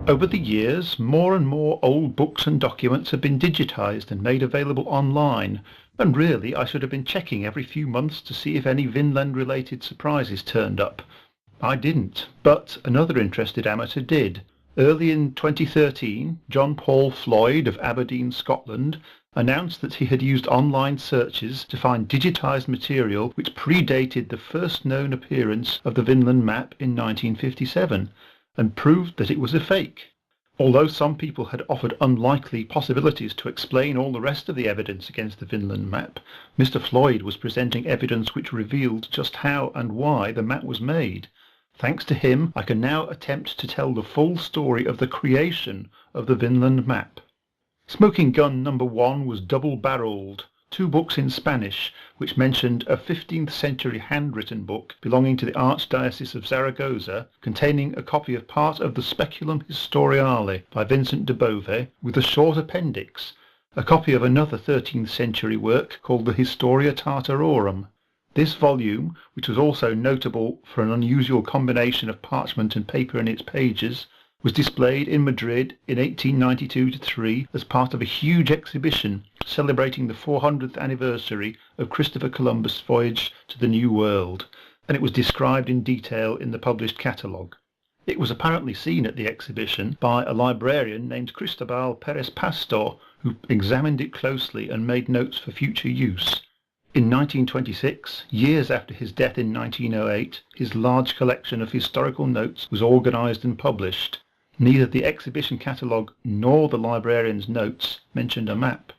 Over the years, more and more old books and documents have been digitised and made available online, and really I should have been checking every few months to see if any Vinland-related surprises turned up. I didn't, but another interested amateur did. Early in 2013, John Paul Floyd of Aberdeen, Scotland, announced that he had used online searches to find digitised material which predated the first known appearance of the Vinland Map in 1957, and proved that it was a fake. Although some people had offered unlikely possibilities to explain all the rest of the evidence against the Vinland Map, Mr. Floyd was presenting evidence which revealed just how and why the map was made. Thanks to him, I can now attempt to tell the full story of the creation of the Vinland Map. Smoking gun number 1 was double-barreled, 2 books in Spanish, which mentioned a 15th century handwritten book belonging to the Archdiocese of Zaragoza, containing a copy of part of the Speculum Historiale by Vincent de Beauvais, with a short appendix, a copy of another 13th century work called the Historia Tartarorum. This volume, which was also notable for an unusual combination of parchment and paper in its pages, was displayed in Madrid in 1892-3 as part of a huge exhibition celebrating the 400th anniversary of Christopher Columbus' voyage to the New World, and it was described in detail in the published catalogue. It was apparently seen at the exhibition by a librarian named Cristobal Perez Pastor, who examined it closely and made notes for future use. In 1926, years after his death in 1908, his large collection of historical notes was organised and published. Neither the exhibition catalogue nor the librarian's notes mentioned a map.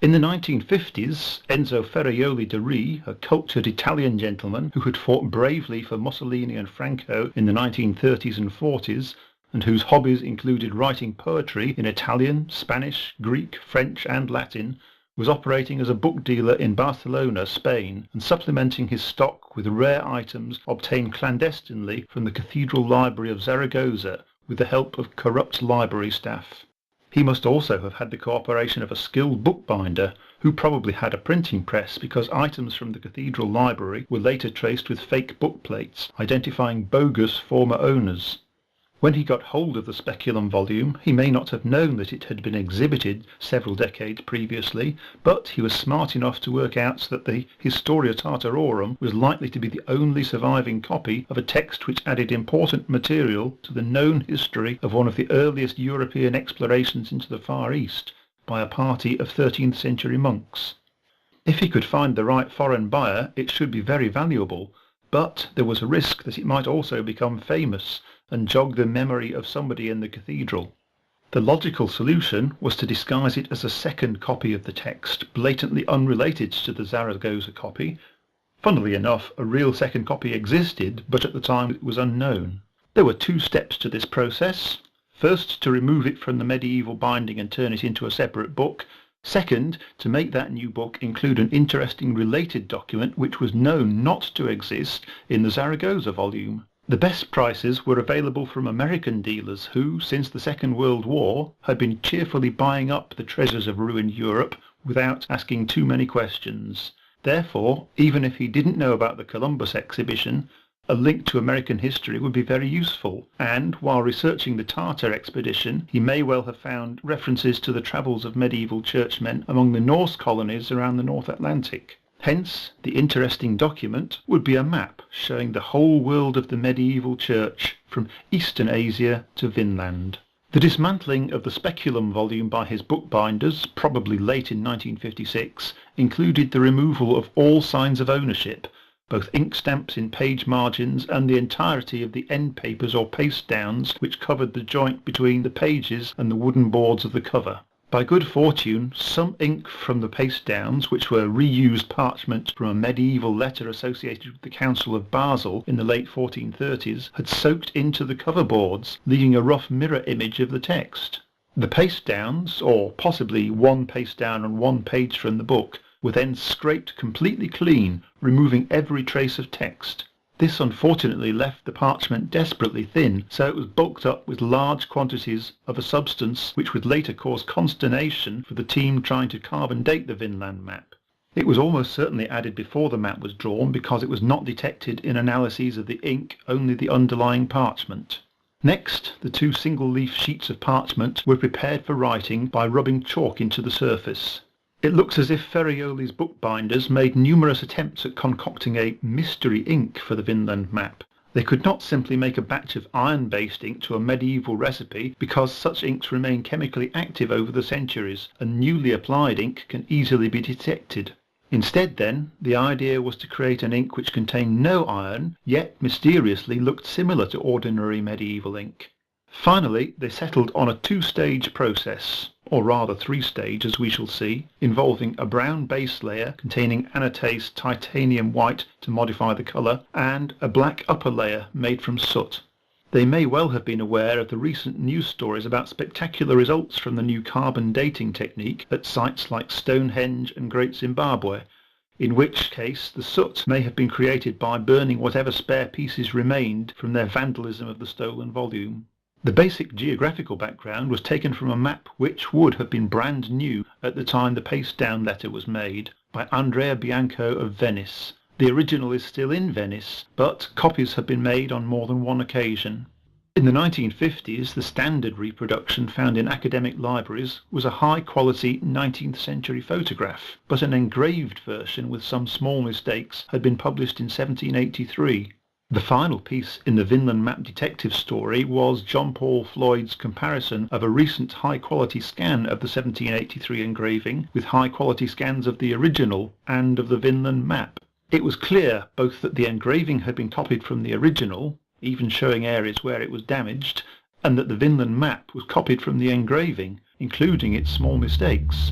In the 1950s, Enzo Ferraioli de Re, a cultured Italian gentleman who had fought bravely for Mussolini and Franco in the 1930s and 40s, and whose hobbies included writing poetry in Italian, Spanish, Greek, French and Latin, was operating as a book dealer in Barcelona, Spain, and supplementing his stock with rare items obtained clandestinely from the Cathedral Library of Zaragoza with the help of corrupt library staff. He must also have had the cooperation of a skilled bookbinder, who probably had a printing press, because items from the Cathedral Library were later traced with fake book plates, identifying bogus former owners. When he got hold of the Speculum volume, he may not have known that it had been exhibited several decades previously, but he was smart enough to work out that the Historia Tartarorum was likely to be the only surviving copy of a text which added important material to the known history of one of the earliest European explorations into the Far East by a party of 13th century monks. If he could find the right foreign buyer, it should be very valuable, but there was a risk that it might also become famous and jog the memory of somebody in the cathedral. The logical solution was to disguise it as a second copy of the text, blatantly unrelated to the Zaragoza copy. Funnily enough, a real second copy existed, but at the time it was unknown. There were 2 steps to this process. First, to remove it from the medieval binding and turn it into a separate book. Second, to make that new book include an interesting related document which was known not to exist in the Zaragoza volume. The best prices were available from American dealers who, since the Second World War, had been cheerfully buying up the treasures of ruined Europe without asking too many questions. Therefore, even if he didn't know about the Columbus exhibition, a link to American history would be very useful, and while researching the Tartar expedition, he may well have found references to the travels of medieval churchmen among the Norse colonies around the North Atlantic. Hence, the interesting document would be a map showing the whole world of the medieval church, from Eastern Asia to Vinland. The dismantling of the Speculum volume by his bookbinders, probably late in 1956, included the removal of all signs of ownership, both ink stamps in page margins and the entirety of the end papers or paste downs which covered the joint between the pages and the wooden boards of the cover. By good fortune, some ink from the paste downs, which were reused parchment from a medieval letter associated with the Council of Basel in the late 1430s, had soaked into the cover boards, leaving a rough mirror image of the text. The paste downs, or possibly one paste down on one page from the book, were then scraped completely clean, removing every trace of text. This unfortunately left the parchment desperately thin, so it was bulked up with large quantities of a substance which would later cause consternation for the team trying to carbon date the Vinland Map. It was almost certainly added before the map was drawn because it was not detected in analyses of the ink, only the underlying parchment. Next, the two single-leaf sheets of parchment were prepared for writing by rubbing chalk into the surface. It looks as if Ferraioli's bookbinders made numerous attempts at concocting a mystery ink for the Vinland Map. They could not simply make a batch of iron-based ink to a medieval recipe because such inks remain chemically active over the centuries and newly applied ink can easily be detected. Instead then, the idea was to create an ink which contained no iron, yet mysteriously looked similar to ordinary medieval ink. Finally, they settled on a two-stage process, or rather three-stage as we shall see, involving a brown base layer containing anatase titanium white to modify the colour, and a black upper layer made from soot. They may well have been aware of the recent news stories about spectacular results from the new carbon dating technique at sites like Stonehenge and Great Zimbabwe, in which case the soot may have been created by burning whatever spare pieces remained from their vandalism of the stolen volume. The basic geographical background was taken from a map which would have been brand new at the time the paste down letter was made, by Andrea Bianco of Venice. The original is still in Venice, but copies have been made on more than one occasion. In the 1950s, the standard reproduction found in academic libraries was a high-quality 19th century photograph, but an engraved version with some small mistakes had been published in 1783. The final piece in the Vinland Map detective story was John Paul Floyd's comparison of a recent high-quality scan of the 1783 engraving with high-quality scans of the original and of the Vinland Map. It was clear both that the engraving had been copied from the original, even showing areas where it was damaged, and that the Vinland Map was copied from the engraving, including its small mistakes.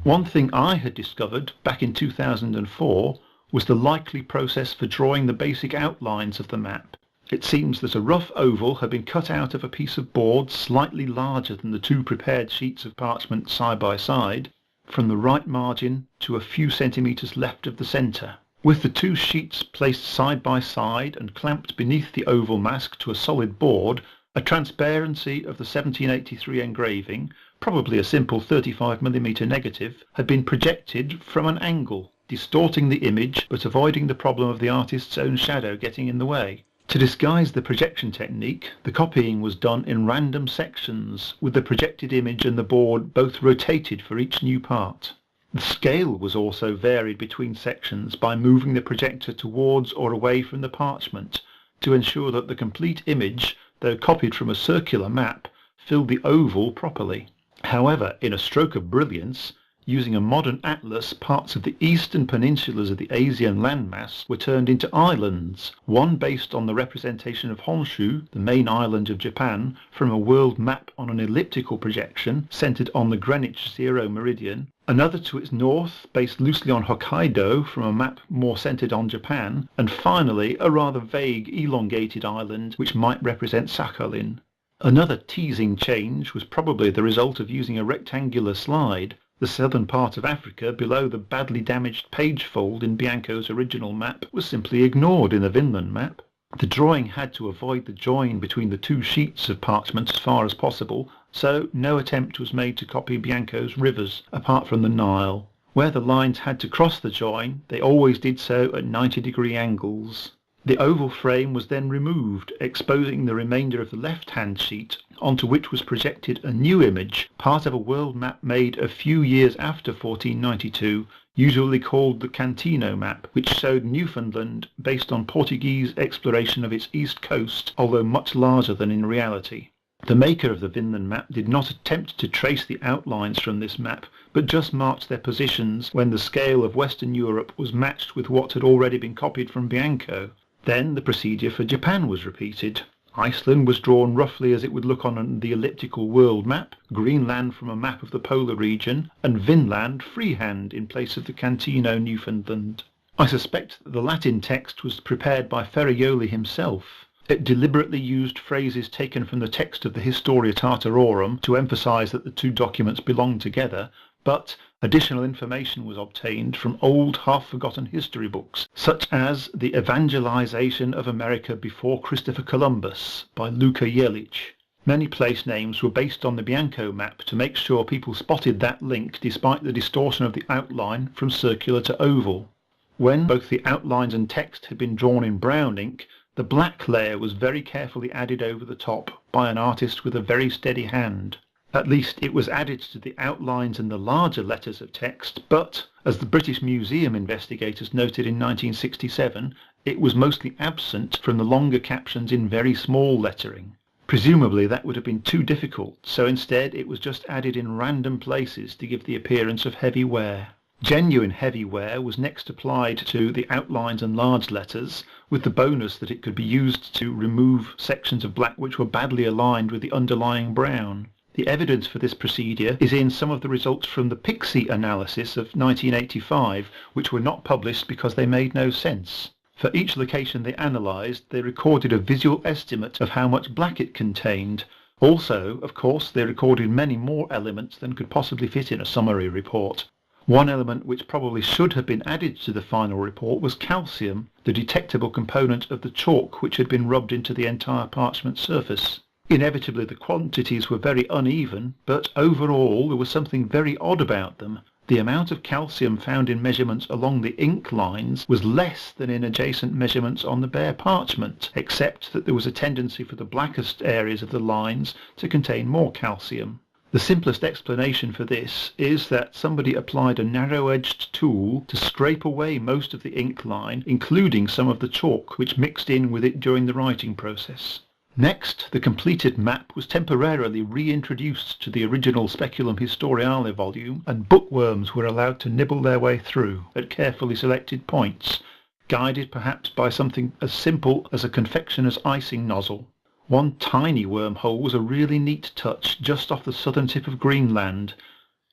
One thing I had discovered back in 2004 was the likely process for drawing the basic outlines of the map. It seems that a rough oval had been cut out of a piece of board slightly larger than the two prepared sheets of parchment side by side, from the right margin to a few centimetres left of the centre. With the two sheets placed side by side and clamped beneath the oval mask to a solid board, a transparency of the 1783 engraving, probably a simple 35mm negative, had been projected from an angle, distorting the image but avoiding the problem of the artist's own shadow getting in the way. To disguise the projection technique, the copying was done in random sections, with the projected image and the board both rotated for each new part. The scale was also varied between sections by moving the projector towards or away from the parchment, to ensure that the complete image, though copied from a circular map, filled the oval properly. However, in a stroke of brilliance, using a modern atlas, parts of the eastern peninsulas of the Asian landmass were turned into islands, one based on the representation of Honshu, the main island of Japan, from a world map on an elliptical projection centered on the Greenwich zero meridian, another to its north, based loosely on Hokkaido from a map more centered on Japan, and finally a rather vague elongated island which might represent Sakhalin. Another teasing change was probably the result of using a rectangular slide. The southern part of Africa, below the badly damaged page fold in Bianco's original map, was simply ignored in the Vinland Map. The drawing had to avoid the join between the two sheets of parchment as far as possible, so no attempt was made to copy Bianco's rivers, apart from the Nile. Where the lines had to cross the join, they always did so at 90-degree angles. The oval frame was then removed, exposing the remainder of the left-hand sheet, onto which was projected a new image, part of a world map made a few years after 1492, usually called the Cantino map, which showed Newfoundland based on Portuguese exploration of its east coast, although much larger than in reality. The maker of the Vinland Map did not attempt to trace the outlines from this map, but just marked their positions when the scale of Western Europe was matched with what had already been copied from Bianco. Then the procedure for Japan was repeated. Iceland was drawn roughly as it would look on the elliptical world map, Greenland from a map of the polar region, and Vinland freehand in place of the Cantino Newfoundland. I suspect that the Latin text was prepared by Ferraioli himself. It deliberately used phrases taken from the text of the Historia Tartarorum to emphasize that the two documents belonged together, but additional information was obtained from old half-forgotten history books, such as The Evangelization of America Before Christopher Columbus by Luka Jelic. Many place names were based on the Bianco map to make sure people spotted that link despite the distortion of the outline from circular to oval. When both the outlines and text had been drawn in brown ink, the black layer was very carefully added over the top by an artist with a very steady hand. At least it was added to the outlines and the larger letters of text, but, as the British Museum investigators noted in 1967, it was mostly absent from the longer captions in very small lettering. Presumably that would have been too difficult, so instead it was just added in random places to give the appearance of heavy wear. Genuine heavy wear was next applied to the outlines and large letters, with the bonus that it could be used to remove sections of black which were badly aligned with the underlying brown. The evidence for this procedure is in some of the results from the Pixie analysis of 1985, which were not published because they made no sense. For each location they analysed, they recorded a visual estimate of how much black it contained. Also, of course, they recorded many more elements than could possibly fit in a summary report. One element which probably should have been added to the final report was calcium, the detectable component of the chalk which had been rubbed into the entire parchment surface. Inevitably the quantities were very uneven, but overall there was something very odd about them. The amount of calcium found in measurements along the ink lines was less than in adjacent measurements on the bare parchment, except that there was a tendency for the blackest areas of the lines to contain more calcium. The simplest explanation for this is that somebody applied a narrow-edged tool to scrape away most of the ink line, including some of the chalk which mixed in with it during the writing process. Next, the completed map was temporarily reintroduced to the original Speculum Historiale volume, and bookworms were allowed to nibble their way through at carefully selected points, guided perhaps by something as simple as a confectioner's icing nozzle. One tiny wormhole was a really neat touch just off the southern tip of Greenland.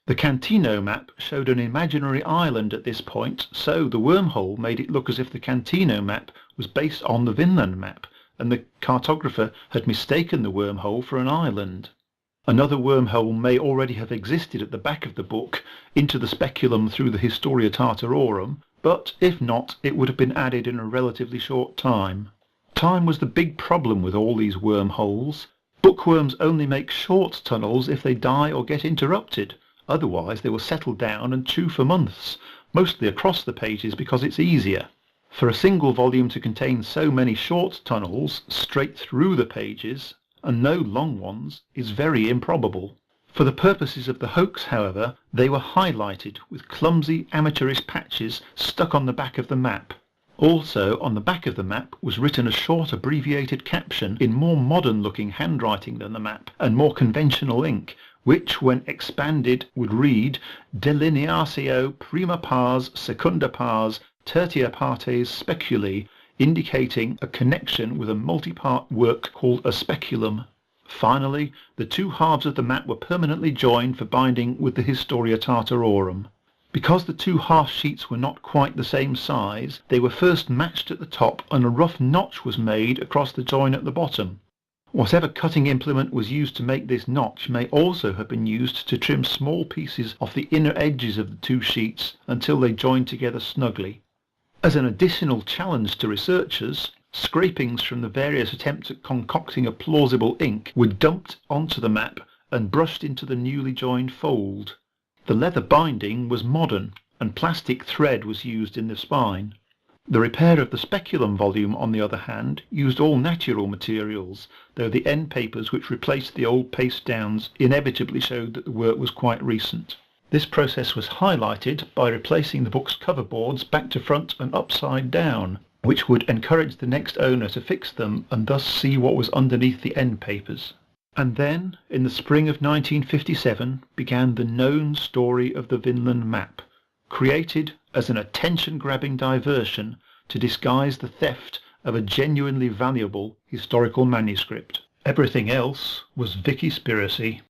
The Cantino map showed an imaginary island at this point, so the wormhole made it look as if the Cantino map was based on the Vinland map, and the cartographer had mistaken the wormhole for an island. Another wormhole may already have existed at the back of the book, into the speculum through the Historia Tartarorum, but if not, it would have been added in a relatively short time. Time was the big problem with all these wormholes. Bookworms only make short tunnels if they die or get interrupted. Otherwise they will settle down and chew for months, mostly across the pages because it's easier. For a single volume to contain so many short tunnels straight through the pages, and no long ones, is very improbable. For the purposes of the hoax, however, they were highlighted with clumsy amateurish patches stuck on the back of the map. Also, on the back of the map was written a short abbreviated caption in more modern-looking handwriting than the map, and more conventional ink, which, when expanded, would read delineacio prima pars secunda pars tertia partes speculi, indicating a connection with a multi-part work called a speculum. Finally, the two halves of the map were permanently joined for binding with the Historia Tartarorum. Because the two half sheets were not quite the same size, they were first matched at the top and a rough notch was made across the join at the bottom. Whatever cutting implement was used to make this notch may also have been used to trim small pieces off the inner edges of the two sheets until they joined together snugly. As an additional challenge to researchers, scrapings from the various attempts at concocting a plausible ink were dumped onto the map and brushed into the newly joined fold. The leather binding was modern, and plastic thread was used in the spine. The repair of the Speculum volume, on the other hand, used all natural materials, though the end papers which replaced the old paste downs inevitably showed that the work was quite recent. This process was highlighted by replacing the book's cover boards back to front and upside down, which would encourage the next owner to fix them and thus see what was underneath the end papers. And then, in the spring of 1957, began the known story of the Vinland Map, created as an attention-grabbing diversion to disguise the theft of a genuinely valuable historical manuscript. Everything else was Vicky-spiracy.